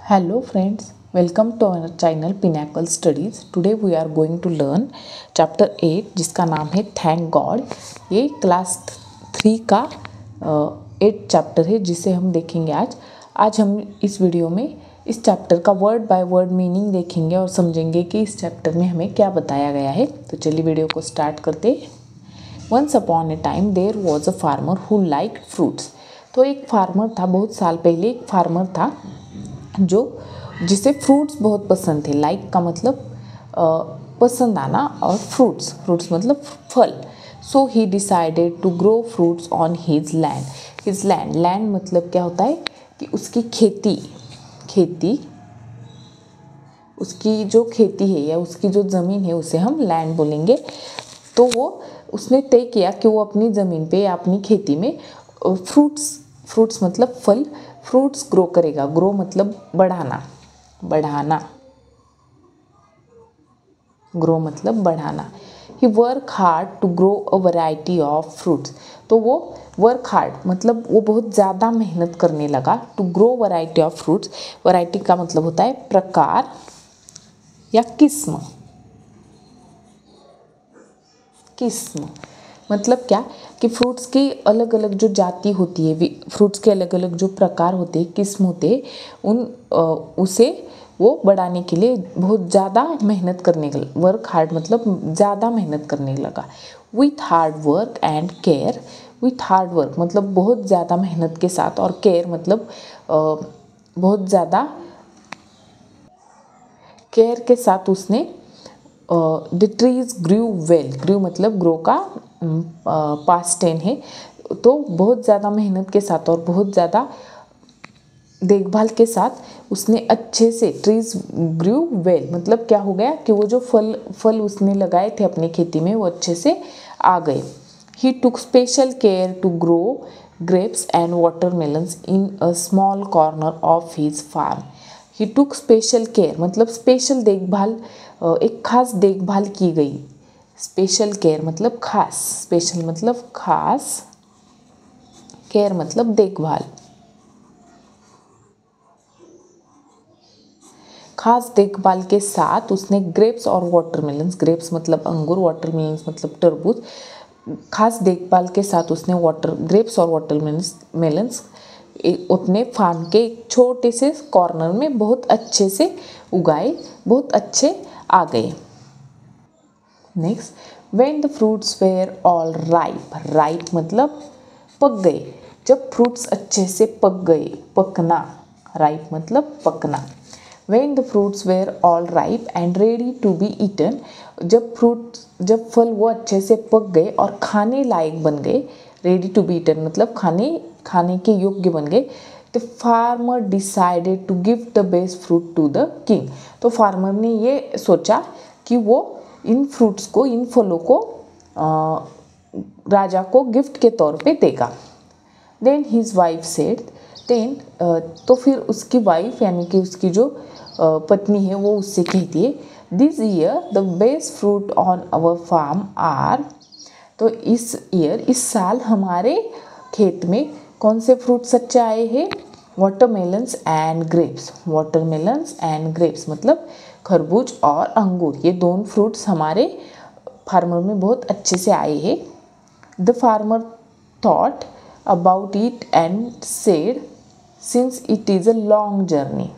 Hello friends, welcome to our channel Pinnacle Studies. Today we are going to learn chapter 8 जिसका नाम है thank God. ये class 3 का 8 chapter है जिसे हम देखेंगे आज हम इस वीडियो में इस चैप्टर का वर्ड बाय वर्ड मीनिंग देखेंगे और समझेंगे कि इस चैप्टर में हमें क्या बताया गया है। तो चलिए वीडियो को स्टार्ट करते। Once upon a time there was a farmer who liked fruits. तो एक फार्मर था, बहुत साल पहले एक फार्मर था जिसे फ्रूट्स बहुत पसंद थे। लाइक का मतलब पसंद आना और फ्रूट्स मतलब फल। So he decided to grow fruits on his land. Land मतलब क्या होता है कि उसकी खेती उसकी जो खेती है या उसकी जो ज़मीन है उसे हम लैंड बोलेंगे। तो उसने तय किया कि वो अपनी ज़मीन पे या अपनी खेती में फ्रूट्स मतलब फल, फ्रूट्स ग्रो करेगा। ग्रो मतलब बढ़ाना। ग्रो मतलब बढ़ाना। He work hard to grow a variety of fruits. तो वो वर्क हार्ड मतलब वो बहुत ज़्यादा मेहनत करने लगा। To grow variety of fruits, variety का मतलब होता है प्रकार या किस्म मतलब क्या कि फ्रूट्स की अलग अलग जो जाति होती है, फ्रूट्स के अलग अलग जो प्रकार होते हैं, किस्म होते हैं, उसे वो बढ़ाने के लिए बहुत ज़्यादा मेहनत करने लगा। वर्क हार्ड मतलब ज़्यादा मेहनत करने लगा। With hard work and care. With hard work मतलब बहुत ज़्यादा मेहनत के साथ, और केयर मतलब बहुत ज़्यादा केयर के साथ उसने द ट्रीज ग्रू वेल। ग्रू मतलब ग्रो का पास्ट टेन है। तो बहुत ज़्यादा मेहनत के साथ और बहुत ज़्यादा देखभाल के साथ उसने अच्छे से ट्रीज ग्रू वेल मतलब क्या हो गया कि वो जो फल उसने लगाए थे अपनी खेती में वो अच्छे से आ गए। He took special care to grow grapes and watermelons in a small corner of his farm. He took special care मतलब स्पेशल देखभाल, एक खास देखभाल की गई। स्पेशल केयर मतलब खास, स्पेशल मतलब खास, केयर मतलब देखभाल। खास देखभाल के साथ उसने ग्रेप्स और वाटरमेलन्स, ग्रेप्स मतलब अंगूर, वाटरमेलन्स मतलब तरबूज, खास देखभाल के साथ उसने ग्रेप्स और वाटरमेलन्स अपने फार्म के एक छोटे से कॉर्नर में बहुत अच्छे से उगाए, बहुत अच्छे आ गए। Next, when the fruits were all ripe मतलब पक गए। जब फ्रूट्स अच्छे से पक गए, पकना, राइप मतलब पकना। When the fruits were all ripe and ready to be eaten. जब फल वो अच्छे से पक गए और खाने लायक बन गए। रेडी टू बी ईटन मतलब खाने के योग्य बन गए। The farmer decided to give the best fruit to the king. तो फार्मर ने ये सोचा कि वो इन फलों को राजा को गिफ्ट के तौर पे देगा। देन हिज वाइफ सेड, तो फिर उसकी वाइफ यानी कि उसकी जो पत्नी है वो उससे कहती है, this year the best fruit on our farm are. तो इस साल हमारे खेत में कौन से फ्रूट्स अच्छे आए हैं? Watermelons and grapes. Watermelons and grapes मतलब खरबूज और अंगूर, ये दोनों फ्रूट्स हमारे फार्मर में बहुत अच्छे से आए हैं। The farmer thought about it and said, since it is a long journey.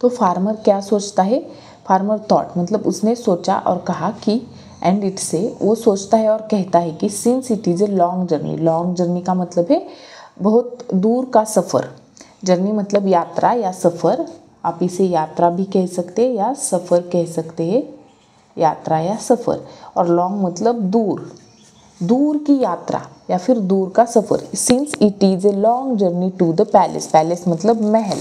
तो फार्मर क्या सोचता है? फार्मर थॉट मतलब उसने सोचा और कहा कि, एंड इट से वो सोचता है और कहता है कि since it is a long journey. Long journey का मतलब है बहुत दूर का सफ़र। जर्नी मतलब यात्रा या सफ़र, आप इसे यात्रा भी कह सकते हैं या सफ़र कह सकते हैं, यात्रा या सफ़र। और लॉन्ग मतलब दूर की यात्रा या फिर दूर का सफ़र। Since it is a long journey to the palace. Palace मतलब महल,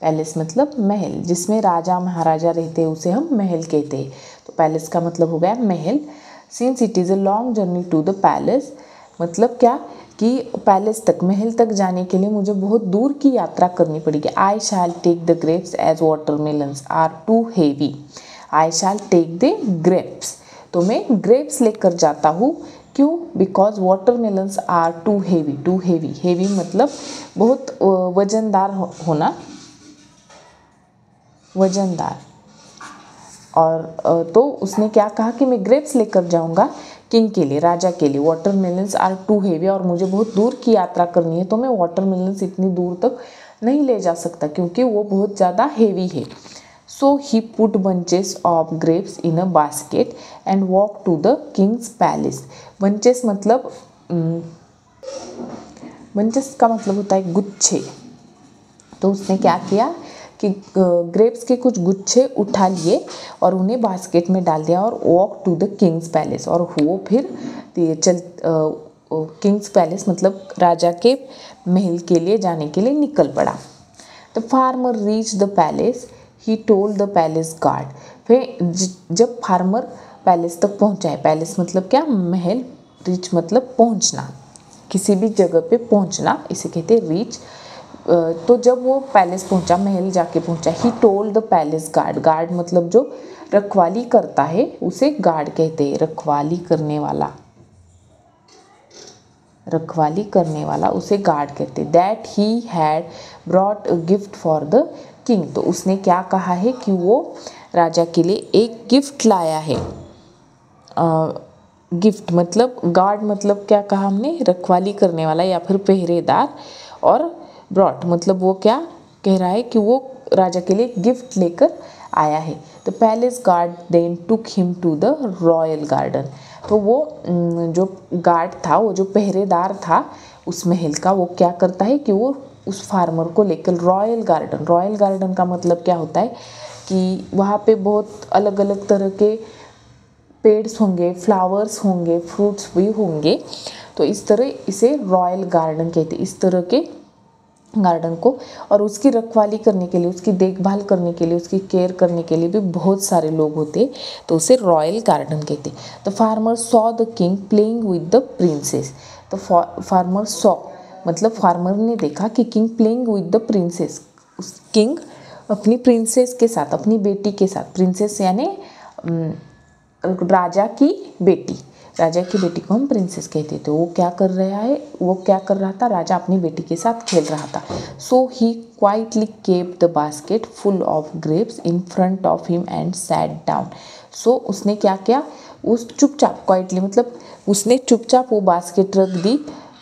पैलेस मतलब महल जिसमें राजा महाराजा रहते हैं उसे हम महल कहते हैं। तो पैलेस का मतलब हो गया महल। Since it is a long journey to the palace मतलब क्या कि पैलेस तक, महल तक जाने के लिए मुझे बहुत दूर की यात्रा करनी पड़ेगी। I shall take the grapes as watermelons are too heavy. I shall take the grapes, तो मैं ग्रेप्स लेकर जाता हूँ क्यों? Because watermelons are too heavy, heavy मतलब बहुत वजनदार होना, वजनदार। और तो उसने क्या कहा कि मैं ग्रेप्स लेकर जाऊंगा किंग के लिए, राजा के लिए। वाटरमेलन्स आर टू हेवी, और मुझे बहुत दूर की यात्रा करनी है तो मैं वाटरमेलन्स इतनी दूर तक नहीं ले जा सकता क्योंकि वो बहुत ज़्यादा हेवी है। So he put bunches of grapes in a basket and walk to the king's palace. Bunches मतलब बंचेस का मतलब होता है गुच्छे। तो उसने क्या किया कि ग्रेप्स के कुछ गुच्छे उठा लिए और उन्हें बास्केट में डाल दिया और walk to the king's palace, और वो फिर किंग्स पैलेस मतलब राजा के महल के लिए जाने के लिए निकल पड़ा। The farmer reach the palace, he told the palace guard. फिर जब फार्मर पैलेस तक पहुंचा है, पैलेस मतलब क्या? महल। रीच मतलब पहुंचना, किसी भी जगह पे पहुंचना, इसे कहते हैं रीच। तो जब वो पैलेस पहुंचा, महल जाके पहुंचा, he told the palace guard. Guard मतलब जो रखवाली करता है उसे गार्ड कहते हैं, रखवाली करने वाला, रखवाली करने वाला उसे गार्ड कहते हैं। That he had brought a gift for the king. तो उसने क्या कहा है कि वो राजा के लिए एक गिफ्ट लाया है। गिफ्ट मतलब, गार्ड मतलब क्या कहा हमने? रखवाली करने वाला या फिर पहरेदार। और ब्रॉट मतलब वो क्या कह रहा है कि वो राजा के लिए गिफ्ट लेकर आया है। The palace guard then took him to the royal garden. तो वो जो गार्ड था, वो जो पहरेदार था उस महल का, वो क्या करता है कि वो उस फार्मर को लेकर रॉयल गार्डन। रॉयल गार्डन का मतलब क्या होता है कि वहाँ पे बहुत अलग अलग तरह के पेड्स होंगे, फ्लावर्स होंगे, फ्रूट्स भी होंगे। तो इस तरह इसे रॉयल गार्डन कहते हैं, इस तरह के गार्डन को। और उसकी रखवाली करने के लिए, उसकी देखभाल करने के लिए, उसकी केयर करने के लिए भी बहुत सारे लोग होते, तो उसे रॉयल गार्डन कहते। The farmer saw the king playing with the princess. तो फार्मर सॉ मतलब फार्मर ने देखा कि king playing with the princess, उस किंग अपनी प्रिंसेस के साथ, अपनी बेटी के साथ, प्रिंसेस यानी राजा की बेटी, राजा की बेटी को हम प्रिंसेस कहते थे। वो क्या कर रहा है, वो क्या कर रहा था? राजा अपनी बेटी के साथ खेल रहा था। So he quietly kept the basket full of grapes in front of him and sat down. So उसने क्या किया? उस चुपचाप, क्वाइटली मतलब उसने चुपचाप वो बास्केट रख दी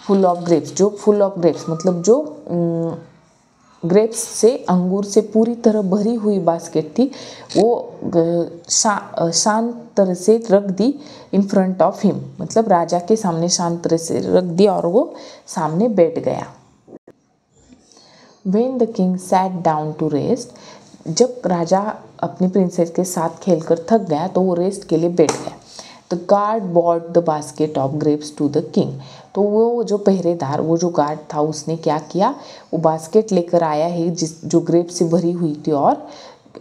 फुल ऑफ ग्रेप्स। जो फुल ऑफ ग्रेप्स मतलब जो ग्रेप्स से, अंगूर से पूरी तरह भरी हुई बास्केट थी, वो शांत तरह से रख दी इन फ्रंट ऑफ हिम, मतलब राजा के सामने शांत तरह से रख दी और वो सामने बैठ गया। When the king sat down to rest, जब राजा अपनी प्रिंसेस के साथ खेलकर थक गया तो वो रेस्ट के लिए बैठ गया। The guard bought the basket of grapes to the king. तो वो जो पहरेदार, वो जो गार्ड था, उसने क्या किया? वो बास्केट लेकर आया है जो ग्रेप से भरी हुई थी और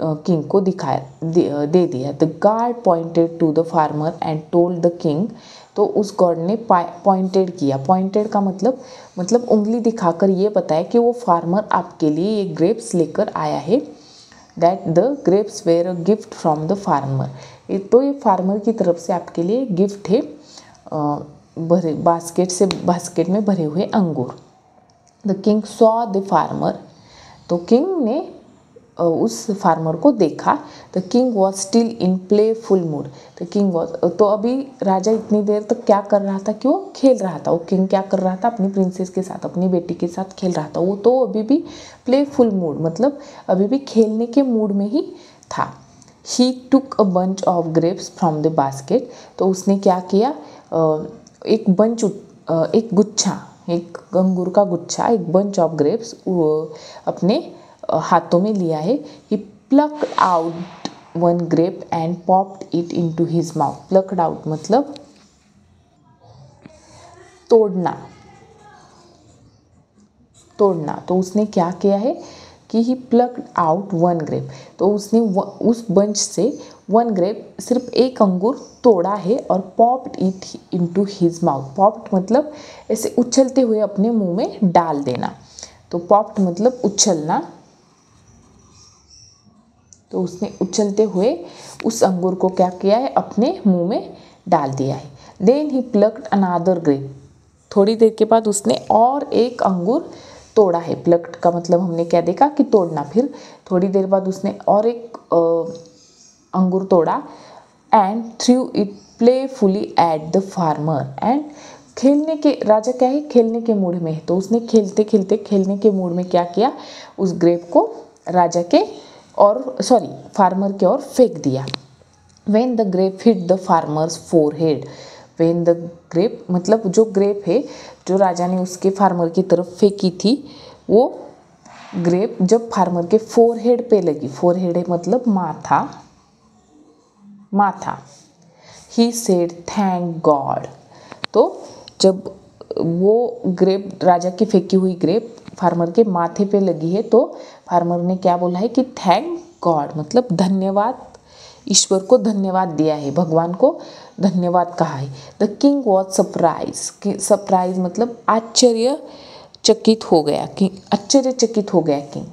किंग को दे दिया। The guard pointed to the farmer and told the king. तो उस गार्ड ने पॉइंटेड किया। पॉइंटेड का मतलब उंगली दिखाकर ये बताया कि वो फार्मर आपके लिए ये ग्रेप्स लेकर आया है। That the grapes were a gift from the farmer. तो ये फार्मर की तरफ से आपके लिए गिफ्ट है, भरे बास्केट में भरे हुए अंगूर। The king saw the farmer. तो किंग ने उस फार्मर को देखा। The king was still in playful mood. The king was, तो अभी राजा इतनी देर तक क्या कर रहा था कि वो खेल रहा था। वो किंग क्या कर रहा था? अपनी प्रिंसेस के साथ, अपनी बेटी के साथ खेल रहा था। वो तो अभी भी प्लेफुल मूड मतलब अभी भी खेलने के मूड में ही था। He took a bunch of grapes from the basket. तो उसने क्या किया? एक गुच्छा, एक अंगूर का गुच्छा, एक बंच ऑफ ग्रेप्स अपने हाथों में लिया है। He plucked out one grape and popped it into his mouth. Plucked out मतलब तोड़ना। तो उसने क्या किया है कि he plucked out one grape. तो उसने उस बंच से वन ग्रेप, सिर्फ एक अंगूर तोड़ा है और popped it into his mouth. Popped मतलब ऐसे उछलते हुए अपने मुंह में डाल देना। तो पॉप्ड मतलब उछलना। तो उसने उछलते हुए उस अंगूर को क्या किया है? अपने मुंह में डाल दिया है। Then he plucked another grape, थोड़ी देर के बाद उसने और एक अंगूर तोड़ा है। प्लक्ड का मतलब हमने क्या देखा कि तोड़ना। फिर थोड़ी देर बाद उसने और एक अंगूर तोड़ा and through it playfully at the farmer. And खेलने के, राजा क्या है, खेलने के मूड में है, तो उसने खेलते खेलते खेलने के मूड में क्या किया, उस ग्रेप को राजा के और फार्मर के ओर फेंक दिया। When the grape hit the farmer's forehead, when the grape मतलब जो ग्रेप है जो राजा ने उसके फार्मर की तरफ फेंकी थी, वो ग्रेप जब फार्मर के फोरहेड पे लगी, फोरहेड है मतलब माथा, माथा, ही सेड थैंक गॉड। तो जब वो ग्रेप, राजा की फेंकी हुई ग्रेप फार्मर के माथे पे लगी है, तो फार्मर ने क्या बोला है कि थैंक गॉड मतलब धन्यवाद, ईश्वर को धन्यवाद दिया है, भगवान को धन्यवाद कहा है। The king was surprise, surprise मतलब आश्चर्यचकित हो गया, कि आश्चर्यचकित हो गया किंग,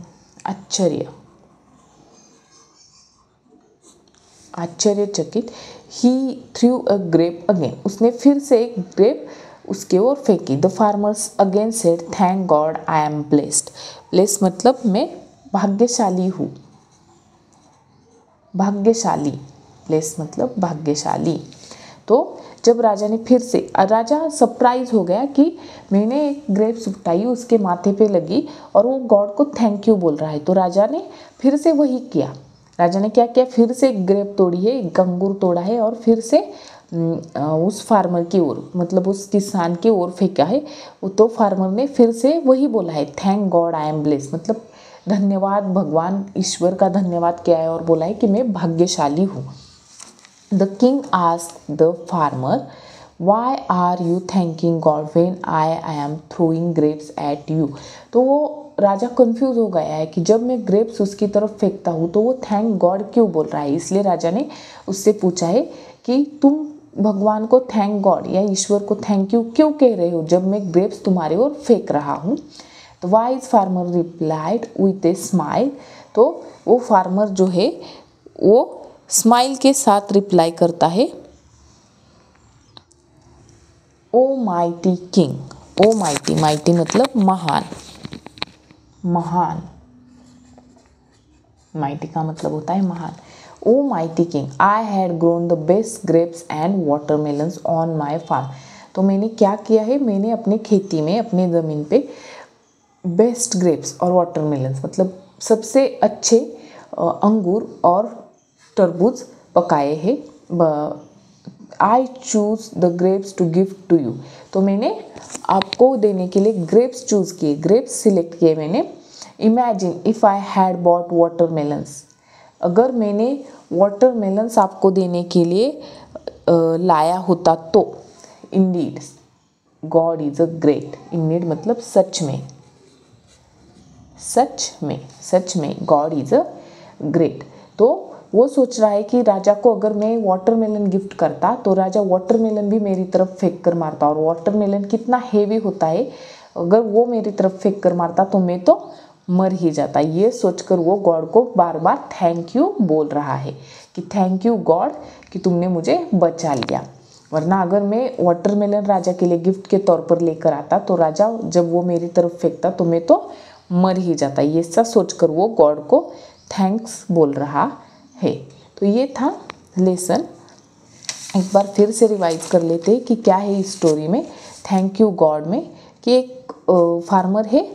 आश्चर्यचकित। ही थ्रू अ ग्रेप अगेन, उसने फिर से एक ग्रेप उसके ओर फेंकी। The farmers again said thank God I am blessed, blessed मतलब मैं भाग्यशाली हूँ, भाग्यशाली, प्लेस मतलब भाग्यशाली। तो जब राजा ने फिर से, राजा सरप्राइज हो गया कि मैंने एक ग्रेप्स उठाई, उसके माथे पे लगी और वो गॉड को थैंक यू बोल रहा है, तो राजा ने फिर से वही किया। राजा ने क्या किया, फिर से एक ग्रेप तोड़ी है, एक अंगूर तोड़ा है और फिर से उस फार्मर की ओर मतलब उस किसान की ओर फेंका है। तो फार्मर ने फिर से वही बोला है thank God I am blessed मतलब धन्यवाद, भगवान ईश्वर का धन्यवाद किया है और बोला है कि मैं भाग्यशाली हूँ। The king asked the farmer why are you thanking God when I am throwing grapes at you. तो वो राजा कंफ्यूज हो गया है कि जब मैं ग्रेप्स उसकी तरफ फेंकता हूँ तो वो थैंक गॉड क्यों बोल रहा है। इसलिए राजा ने उससे पूछा है कि तुम भगवान को थैंक गॉड या ईश्वर को थैंक यू क्यों कह रहे हो जब मैं ग्रेप्स तुम्हारे ओर फेंक रहा हूँ। तो wise farmer replied with a smile, तो वो फार्मर जो है वो स्माइल के साथ रिप्लाई करता है, O mighty king, O mighty, mighty मतलब महान, महान, माइटी का मतलब होता है महान। O mighty king I had grown the best grapes and watermelons on my farm. तो मैंने क्या किया है, मैंने अपने खेती में, अपने ज़मीन पे बेस्ट ग्रेप्स और वाटरमेलन्स मतलब सबसे अच्छे अंगूर और तरबूज पकाए हैं। I chose the grapes to give to you, तो मैंने आपको देने के लिए ग्रेप्स चूज़ किए, ग्रेप्स सिलेक्ट किए मैंने। Imagine if I had bought watermelons, अगर मैंने वाटरमेलन्स आपको देने के लिए लाया होता तो। Indeed God is a great, Indeed मतलब सच में, सच में, सच में गॉड इज़ अ ग्रेट। तो वो सोच रहा है कि राजा को अगर मैं वाटरमेलन गिफ्ट करता तो राजा वाटरमेलन भी मेरी तरफ फेंक कर मारता, और वाटरमेलन कितना हेवी होता है, अगर वो मेरी तरफ फेंक कर मारता तो मैं तो मर ही जाता। ये सोचकर वो गॉड को बार बार थैंक यू बोल रहा है कि थैंक यू गॉड कि तुमने मुझे बचा लिया, वरना अगर मैं वाटरमेलन राजा के लिए गिफ्ट के तौर पर लेकर आता तो राजा जब वो मेरी तरफ फेंकता तो मैं तो मर ही जाता। ये सब सोचकर वो गॉड को थैंक्स बोल रहा है। तो ये था लेसन। एक बार फिर से रिवाइज कर लेते हैं कि क्या है इस स्टोरी में, थैंक यू गॉड में, कि एक फार्मर है,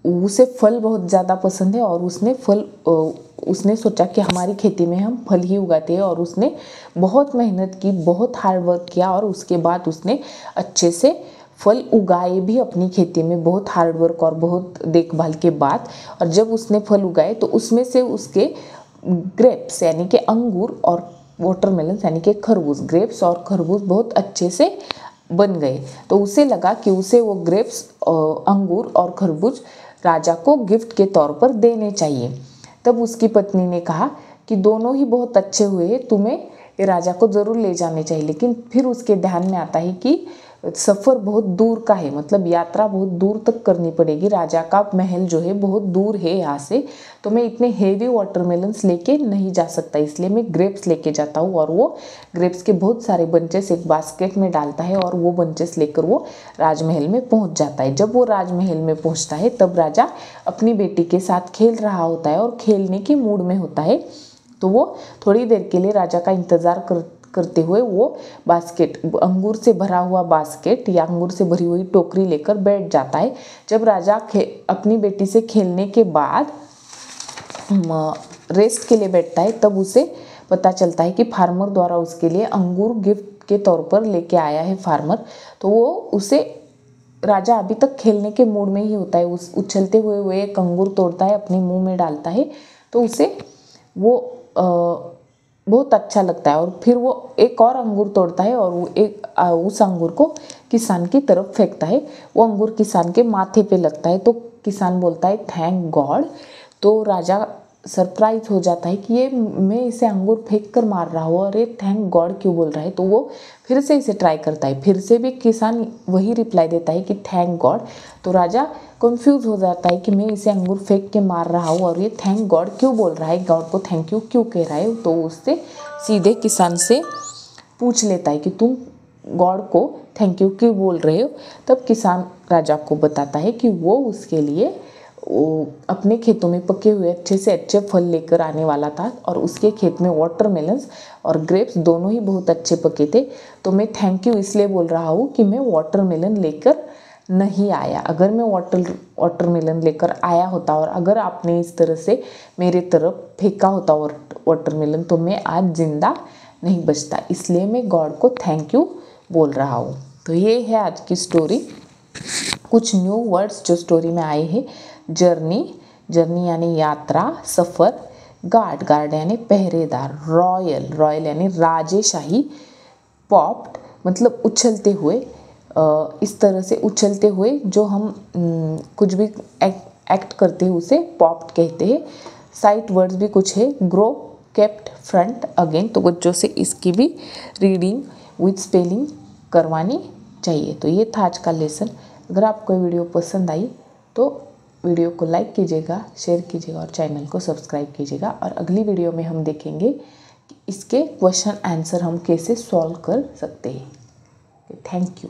उसे फल बहुत ज़्यादा पसंद है और उसने सोचा कि हमारी खेती में हम फल ही उगाते हैं, और उसने बहुत मेहनत की, बहुत हार्ड वर्क किया और उसके बाद उसने अच्छे से फल उगाए भी अपनी खेती में, बहुत हार्ड वर्क और बहुत देखभाल के बाद। और जब उसने फल उगाए तो उसमें से उसके ग्रेप्स यानी कि अंगूर और वाटरमेलन यानी कि खरबूज, ग्रेप्स और खरबूज बहुत अच्छे से बन गए। तो उसे लगा कि उसे वो ग्रेप्स, अंगूर और खरबूज राजा को गिफ्ट के तौर पर देने चाहिए। तब उसकी पत्नी ने कहा कि दोनों ही बहुत अच्छे हुए, तुम्हें ये राजा को ज़रूर ले जाने चाहिए। लेकिन फिर उसके ध्यान में आता है कि सफ़र बहुत दूर का है, मतलब यात्रा बहुत दूर तक करनी पड़ेगी, राजा का महल जो है बहुत दूर है यहाँ से, तो मैं इतने हेवी वाटरमेलन्स लेके नहीं जा सकता, इसलिए मैं ग्रेप्स लेके जाता हूँ। और वो ग्रेप्स के बहुत सारे बंचेस एक बास्केट में डालता है और वो बंचेस लेकर वो राजमहल में पहुँच जाता है। जब वो राजमहल में पहुँचता है तब राजा अपनी बेटी के साथ खेल रहा होता है और खेलने की मूड में होता है, तो वो थोड़ी देर के लिए राजा का इंतज़ार करते हुए वो बास्केट, अंगूर से भरा हुआ बास्केट या अंगूर से भरी हुई टोकरी लेकर बैठ जाता है। जब राजा अपनी बेटी से खेलने के बाद रेस्ट के लिए बैठता है तब उसे पता चलता है कि फार्मर द्वारा उसके लिए अंगूर गिफ्ट के तौर पर लेके आया है फार्मर। तो वो उसे, राजा अभी तक खेलने के मूड में ही होता है, उस उछलते हुए वो एक अंगूर तोड़ता है, अपने मुंह में डालता है, तो उसे वो बहुत अच्छा लगता है। और फिर वो एक और अंगूर तोड़ता है और वो उस अंगूर को किसान की तरफ फेंकता है। वो अंगूर किसान के माथे पे लगता है, तो किसान बोलता है थैंक गॉड। तो राजा सरप्राइज हो जाता है कि ये मैं इसे अंगूर फेंक कर मार रहा हूँ और ये थैंक गॉड क्यों बोल रहा है। तो वो फिर से इसे ट्राई करता है, फिर से भी किसान वही रिप्लाई देता है कि थैंक गॉड। तो राजा कंफ्यूज हो जाता है कि मैं इसे अंगूर फेंक के मार रहा हूँ और ये थैंक गॉड क्यों बोल रहा है, गॉड को थैंक यू क्यों कह रहा है। तो उससे सीधे किसान से पूछ लेता है कि तुम गॉड को थैंक यू क्यों बोल रहे हो। तब किसान राजा को बताता है कि वो उसके लिए अपने खेतों में पके हुए अच्छे से अच्छे फल लेकर आने वाला था और उसके खेत में वाटरमेलन्स और ग्रेप्स दोनों ही बहुत अच्छे पके थे। तो मैं थैंक यू इसलिए बोल रहा हूँ कि मैं वाटरमेलन लेकर नहीं आया। अगर मैं वाटरमेलन लेकर आया होता और अगर आपने इस तरह से मेरे तरफ फेंका होता वाटरमेलन तो मैं आज जिंदा नहीं बचता, इसलिए मैं गॉड को थैंक यू बोल रहा हूँ। तो ये है आज की स्टोरी। कुछ न्यू वर्ड्स जो स्टोरी में आए हैं, जर्नी यानी यात्रा, सफ़र, गार्ड यानी पहरेदार, रॉयल यानी राजेशाही, पॉप्ड मतलब उछलते हुए, इस तरह से उछलते हुए जो हम कुछ भी एक्ट करते हैं उसे पॉप्ड कहते हैं। साइट वर्ड्स भी कुछ है, ग्रो, केप्ट, फ्रंट, अगेन। तो बच्चों से इसकी भी रीडिंग विथ स्पेलिंग करवानी चाहिए। तो ये था आज का लेसन। अगर आपको वीडियो पसंद आई तो वीडियो को लाइक कीजिएगा, शेयर कीजिएगा और चैनल को सब्सक्राइब कीजिएगा। और अगली वीडियो में हम देखेंगे कि इसके क्वेश्चन आंसर हम कैसे सॉल्व कर सकते हैं। Thank you.